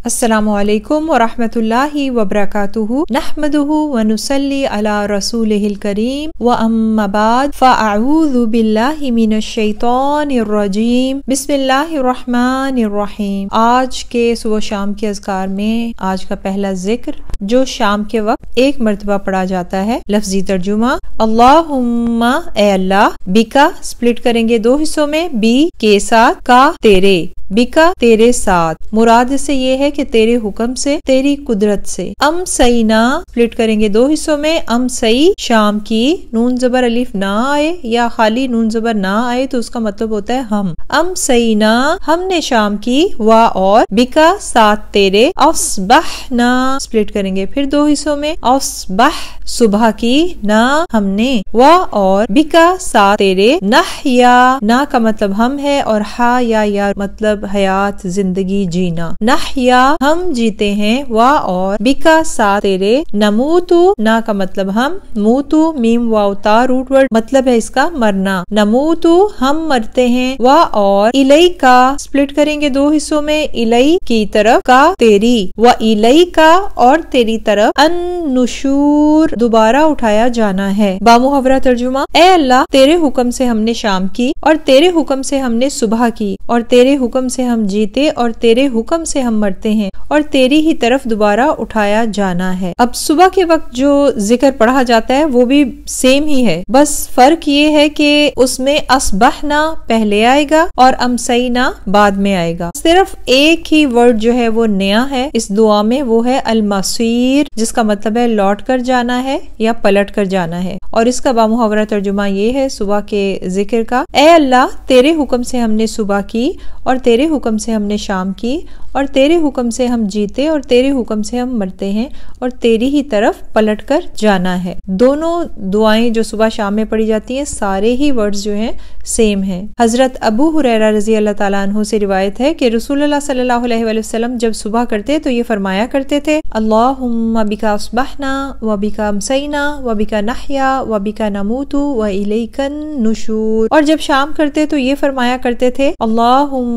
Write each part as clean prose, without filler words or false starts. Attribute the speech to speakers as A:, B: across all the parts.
A: السلام علیکم ورحمۃ اللہ وبرکاتہ نحمدہ ونصلی علی رسولہ الکریم واما بعد فاعوذ باللہ من الشیطان الرجیم بسم اللہ الرحمن الرحیم۔ آج کے صبح شام کے اذکار میں آج کا پہلا ذکر جو شام کے وقت ایک مرتبہ پڑھا جاتا ہے، لفظی ترجمہ اللہم اے اللہ، بکا سپلٹ کریں گے دو حصوں میں، بی کے ساتھ، کا تیرے، بکا تیرے ساتھ، مراد سے یہ ہے کہ تیرے حکم سے، تیری قدرت سے۔ ام سینا سپلٹ کریں گے دو حصوں میں، ام سی شام کی، نون زبر الف نہ آئے یا خالی نون زبر نہ آئے تو اس کا مطلب ہوتا ہے ہم۔ ام سینا ہم نے شام کی، وا اور، بکا ساتھ تیرے، اصبحنا سپلٹ کریں گے پھر دو حصوں میں، اصبح صبح کی، نہ ہم نے، وا اور، بکا ساتھ تیرے، نحیا نہ کا مطلب ہم ہے اور ہا یا مطلب حیات زندگی جینا، نحیا ہم جیتے ہیں، وا اور، بکا ساتھ تیرے، نموتو نہ کا مطلب ہم، موتو میم واو تا روٹ ورڈ مطلب ہے اس کا مرنا، نموتو ہم مرتے ہیں، وا اور، الیکا سپلٹ کریں گے دو حصوں میں، الی کی طرف، کا تیری، و الیکا اور تیری طرف، النشور دوبارہ اٹھایا جانا ہے۔ بامحاورہ ترجمہ، اے اللہ تیرے حکم سے ہم نے شام کی اور تیرے حکم سے ہم نے صبح کی اور تیرے حکم سے ہم جیتے اور تیرے حکم سے ہم مرتے ہیں اور تیری ہی طرف دوبارہ اٹھایا جانا ہے۔ اب صبح کے وقت جو ذکر پڑھا جاتا ہے وہ بھی سیم ہی ہے، بس فرق یہ ہے کہ اس میں اصبحنا پہلے آئے گا اور امسینا بعد میں آئے گا۔ صرف ایک ہی ورڈ جو ہے وہ نیا ہے اس دعا میں، وہ ہے المصیر، جس کا مطلب ہے لوٹ کر جانا ہے یا پلٹ کر جانا ہے، اور اس کا بامحاورہ ترجمہ یہ ہے صبح کے ذکر کا، اے اللہ تیرے حکم سے ہم نے صبح کی اور تیرے حکم سے ہم نے شام کی اور تیرے حکم سے ہم جیتے اور تیرے حکم سے ہم مرتے ہیں اور تیری ہی طرف پلٹ کر جانا ہے۔ دونوں دعائیں جو صبح شام میں پڑھی جاتی ہیں سارے ہی ورڈز جو ہیں سیم ہیں۔ حضرت ابو ہریرہ رضی اللہ تعالیٰ عنہ سے روایت ہے کہ رسول اللہ صلی اللہ علیہ وآلہ وسلم جب صبح کرتے تو یہ فرمایا کرتے تھے، اللہم بکا اصبحنا و بکا امسینا و بکا نحیا و بکا نموت و الیک النشور، اور جب شام کرتے تو یہ فرمایا کرتے تھے، اللہم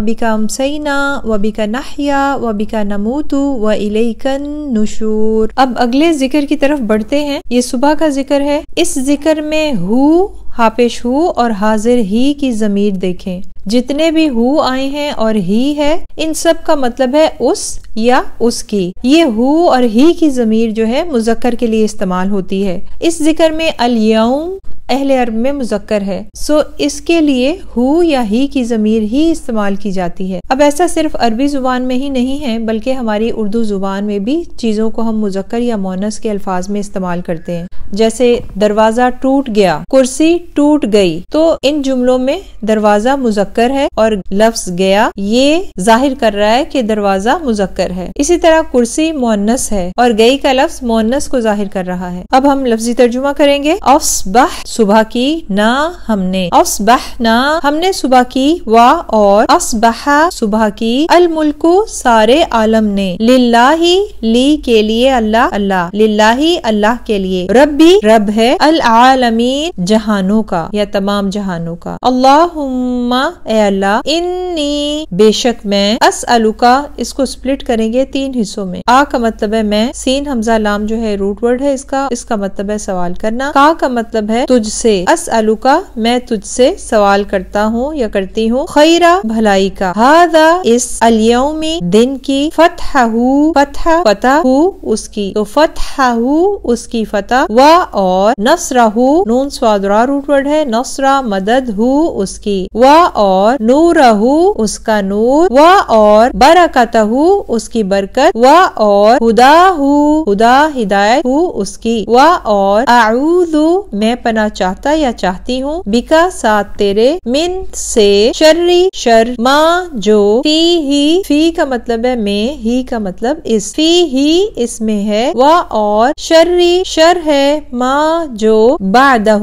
A: بکا امسینا و بکا نحیا و بکا نموت و الیک النشور۔ اب اگلے ذکر کی طرف بڑھتے ہیں۔ یہ صبح کا ذکر ہے، اس ذکر میں ہو، ہاپش ہو اور حاضر ہی کی ضمیر دیکھیں، جتنے بھی ہو آئے ہیں اور ہی ہے ان سب کا مطلب ہے اس یا اس کی۔ یہ ہو اور ہی کی ضمیر جو ہے مذکر کے لیے استعمال ہوتی ہے۔ اس ذکر میں الیوم اہل عرب میں مذکر ہے، سو اس کے لیے ہو یا ہی کی ضمیر ہی استعمال کی جاتی ہے۔ اب ایسا صرف عربی زبان میں ہی نہیں ہے بلکہ ہماری اردو زبان میں بھی چیزوں کو ہم مذکر یا مؤنث کے الفاظ میں استعمال کرتے ہیں، جیسے دروازہ ٹوٹ گیا، کرسی ٹوٹ گئی، تو ان جملوں میں دروازہ مذکر ہے اور لفظ گیا یہ ظاہر کر رہا ہے کہ دروازہ مذکر ہے۔ اسی طرح کرسی مؤنث ہے اور گئی کا لفظ مؤنث کو ظاہر کر رہا ہے۔ اب ہم لفظی ترجمہ کریں گے، اصبح صبح کی، نہ ہم نے، اصبحنا ہم نے صبح کی، وا اور، اصبح صبح کی، الملک سارے عالم نے، للہ لی کے لیے اللہ، اللہ للہ اللہ کے لیے، ربی رب ہے، العالمین جہانوں کا یا تمام جہانوں کا، اللہم اے اللہ، انی بے شک میں، اسألوکا اس کو سپلٹ کریں گے تین حصوں میں، آ کا مطلب ہے میں، سین حمزہ لام جو ہے روٹ ورڈ ہے اس کا مطلب ہے سوال کرنا، کا مطلب ہے تجھ سے، اسألوکا میں تجھ سے سوال کرتا ہوں یا کرتی ہوں، خیرہ بھلائی کا، ہذا اس، الیوم دن کی، فتح فتح اس کی، تو فتح اس کی فتح، و اور، نصرہ نون سواد را روٹ ورڈ ہے، نصرہ مدد ہو اس کی، و اور، نورہ اس کا نور، و اور، برکتہ اس کی برکت، و اور، ہدا ہدایت ہو اس کی، و اور، اعوذ میں پناہ چاہتا یا چاہتی ہوں، بکا ساتھ تیرے، من سے، شری شر، ما جو، فی کا مطلب ہے میں، ہی کا مطلب اس، فی ہی اس میں ہے، و اور، شری شر ہے، ما جو، بعدہ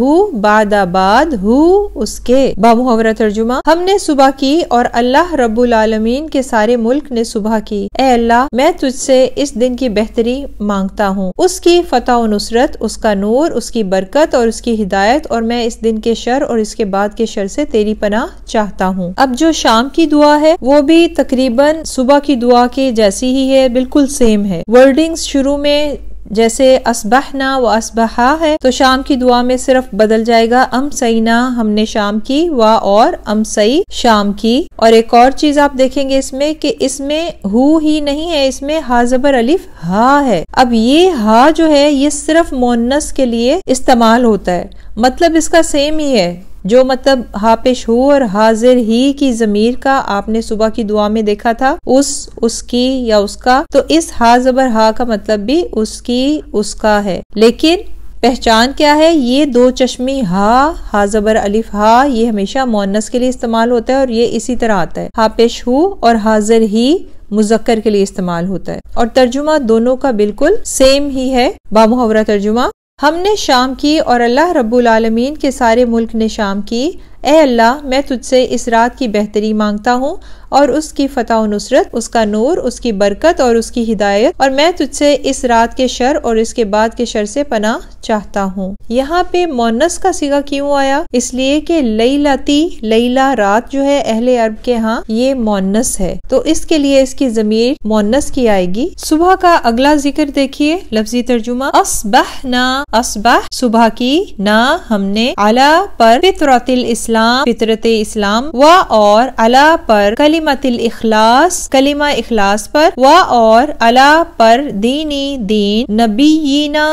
A: بعد ہو اس کے۔ بامحاورہ ترجمہ، ہم نے صبح کی اور اللہ رب العالمین کے سارے ملک نے صبح کی۔ اے اللہ، میں تجھ سے اس دن کی بہتری مانگتا ہوں، اس کی فتح و نصرت، اس کا نور، اس کی برکت اور اس کی ہدایت، اور میں اس دن کے شر اور اس کے بعد کے شر سے تیری پناہ چاہتا ہوں۔ اب جو شام کی دعا ہے وہ بھی تقریباً صبح کی دعا کے جیسی ہی ہے، بالکل سیم ہے۔ ورڈنگز شروع میں جیسے اسبحنا و اسبحا ہے تو شام کی دعا میں صرف بدل جائے گا امسینا، ہم نے شام کی، وا اور امسی شام کی۔ اور ایک اور چیز آپ دیکھیں گے اس میں کہ اس میں ہو ہی نہیں ہے، اس میں ہا زبر الف ہا ہے۔ اب یہ ہا جو ہے یہ صرف مؤنث کے لیے استعمال ہوتا ہے، مطلب اس کا سیم ہی ہے۔ جو مطلب ہا پیش ہو اور حاضر ہی کی ضمیر کا آپ نے صبح کی دعا میں دیکھا تھا، اس کی یا اس کا، تو اس ہا زبر ہا کا مطلب بھی اس کی، اس کا ہے، لیکن پہچان کیا ہے؟ یہ دو چشمی ہا زبر الف ہا یہ ہمیشہ مؤنث کے لیے استعمال ہوتا ہے، اور یہ اسی طرح آتا ہے، ہا پیش ہو اور حاضر ہی مذکر کے لیے استعمال ہوتا ہے، اور ترجمہ دونوں کا بالکل سیم ہی ہے۔ بامحاورہ ترجمہ، ہم نے شام کی اور اللہ رب العالمین کے سارے ملک نے شام کی۔ اے اللہ، میں تجھ سے اس رات کی بہتری مانگتا ہوں اور اس کی فتح و نصرت، اس کا نور، اس کی برکت اور اس کی ہدایت، اور میں تجھ سے اس رات کے شر اور اس کے بعد کے شر سے پناہ چاہتا ہوں۔ یہاں پہ مؤنث کا صیغہ کیوں آیا؟ اس لیے کہ لیلتی، لیلہ رات جو ہے اہل عرب کے ہاں یہ مؤنث ہے، تو اس کے لیے اس کی ضمیر مؤنث کی آئے گی۔ صبح کا اگلا ذکر دیکھیے، لفظی ترجمہ، اصبحنا، اصبح صبح کی، نا ہم نے، علی پر فطرت الاسلام، فطرت اسلام، و اور علی پر کلمت الاخلاص، کلمہ اخلاص پر، و اور علی پر دینی دین، نبینا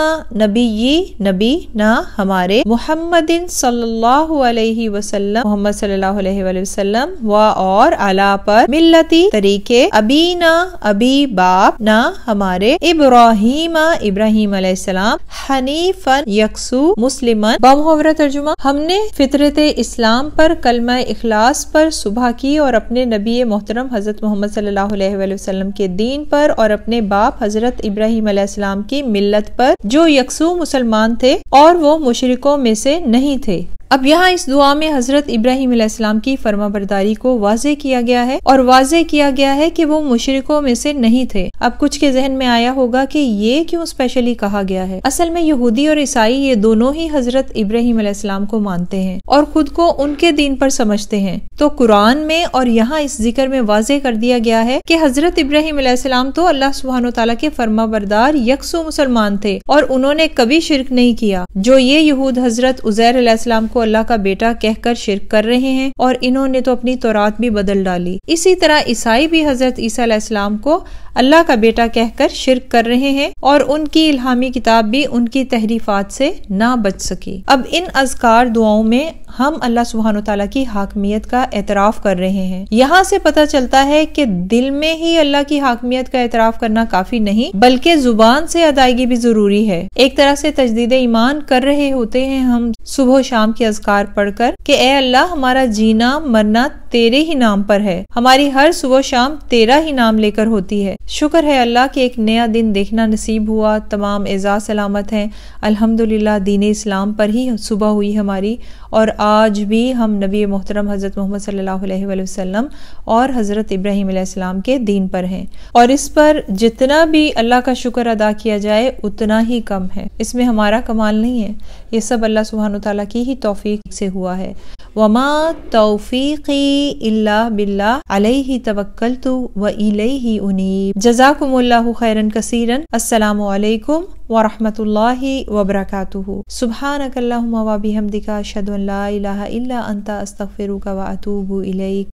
A: نبی نا ہمارے، محمد صلی اللہ علیہ وسلم، محمد صلی اللہ علیہ وآلہ وسلم، و اور علی پر ملتی طریقے، ابینا ابی باپ، نا ہمارے، ابراہیم ابراہیم علیہ السلام، حنیفن یکسو مسلمن۔ بامحاورہ ترجمہ، ہم نے فطرت اسلام پر، کلمہ اخلاص پر صبح کی اور اپنے نبی محترم حضرت محمد صلی اللہ علیہ وآلہ وسلم کے دین پر اور اپنے باپ حضرت ابراہیم علیہ السلام کی ملت پر، جو یکسو مسلمان تھے اور وہ مشرکوں میں سے نہیں تھے۔ اب یہاں اس دعا میں حضرت ابراہیم علیہ السلام کی فرما برداری کو واضح کیا گیا ہے، اور واضح کیا گیا ہے کہ وہ مشرکوں میں سے نہیں تھے۔ اب کچھ کے ذہن میں آیا ہوگا کہ یہ کیوں اسپیشلی کہا گیا ہے؟ اصل میں یہودی اور عیسائی یہ دونوں ہی حضرت ابراہیم علیہ السلام کو مانتے ہیں اور خود کو ان کے دین پر سمجھتے ہیں، تو قرآن میں اور یہاں اس ذکر میں واضح کر دیا گیا ہے کہ حضرت ابراہیم علیہ السلام تو اللہ سبحانہ و تعالیٰ کے فرما بردار یکسو مسلمان تھے، اور انہوں نے کبھی شرک نہیں کیا۔ جو یہ یہود حضرت عزیر علیہ السلام کو اللہ کا بیٹا کہہ کر شرک کر رہے ہیں، اور انہوں نے تو اپنی تورات بھی بدل ڈالی، اسی طرح عیسائی بھی حضرت عیسیٰ علیہ السلام کو اللہ کا بیٹا کہہ کر شرک کر رہے ہیں، اور ان کی الہامی کتاب بھی ان کی تحریفات سے نہ بچ سکی۔ اب ان اذکار دعاؤں میں ہم اللہ سبحانہ وتعالیٰ کی حاکمیت کا اعتراف کر رہے ہیں۔ یہاں سے پتہ چلتا ہے کہ دل میں ہی اللہ کی حاکمیت کا اعتراف کرنا کافی نہیں، بلکہ زبان سے ادائیگی بھی ضروری ہے۔ ایک طرح سے تجدید ایمان کر رہے ہوتے ہیں ہم صبح و شام کے اذکار پڑھ کر کہ اے اللہ، ہمارا جینا مرنا تیرے ہی نام پر ہے، ہماری ہر صبح و شام تیرا ہی نام لے کر ہوتی ہے۔ شکر ہے اللہ کہ ایک نیا دن دیکھنا نصیب ہوا، تمام اعزاز سلامت ہیں، الحمدللہ دین اسلام پر ہی صبح ہوئی ہماری، اور آج بھی ہم نبی محترم حضرت محمد صلی اللہ علیہ وآلہ وسلم اور حضرت ابراہیم علیہ السلام کے دین پر ہیں، اور اس پر جتنا بھی اللہ کا شکر ادا کیا جائے اتنا ہی کم ہے، اس میں ہمارا کمال نہیں ہے، یہ سب اللہ سبحانہ وتعالیٰ کی ہی توفیق سے ہوا ہے۔ وَمَا تَوْفِيقِي إِلَّا بِاللَّهِ عَلَيْهِ تَوَكَّلْتُ وَإِلَيْهِ أُنِيبُ۔ جزاکم اللہ خیرا کثیرا۔ السلام علیکم ورحمۃ اللہ وبرکاتہ۔ سبحانک اللہم وبحمدک، اشہد ان لا الہ الا انت، استغفرک واتوب الیک۔